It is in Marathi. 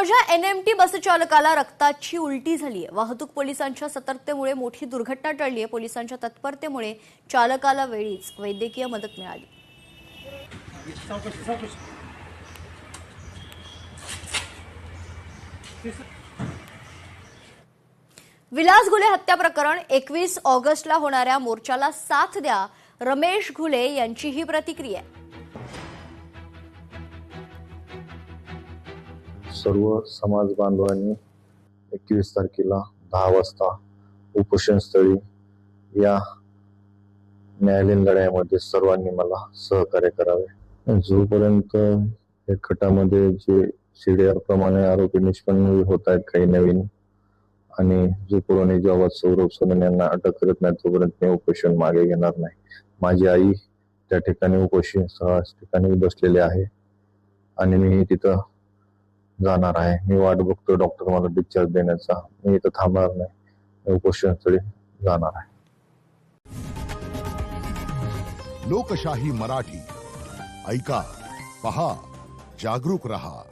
तळोजा NMT बसचालकाला रक्ताची उलटी झाली आहे। वाहतूक पोलिसांच्या सतर्कतेमुळे मोठी दुर्घटना टळली आहे। पोलिसांच्या तत्परतेमुळे चालकाला वेळीच वैद्यकीय मदत मिळाली। विलास घुले हत्या प्रकरण 21 ऑगस्टला होणाऱ्या मोर्चाला साथ द्या, रमेश घुले यांची ही प्रतिक्रिया आहे। सर्व समाज बांधवांनी 21 तारखेला 10 वाजता उपोषण स्थळी या न्यायालयीन लढ्यामध्ये सर्वांनी मला सहकार्य करावे। जोपर्यंत या खटामध्ये जे CDR प्रमाणे आरोपी निष्पन्न होत आहेत काही नवीन, आणि जो पुरवणी जवाब सौरभ सोनन यांना अटक करत नाही तोपर्यंत मी उपोषण मागे घेणार नाही। माझी आई त्या ठिकाणी उपोषण ठिकाणी बसलेली आहे आणि मी तिथं जाणार आहे। मी वाट बघतो डॉक्टर मला डिस्चार्ज देण्याचा। मी इथं थांबणार नाही, उपोषण स्थळी जाणार आहे। लोकशाही मराठी ऐका, पहा, जागरूक रहा।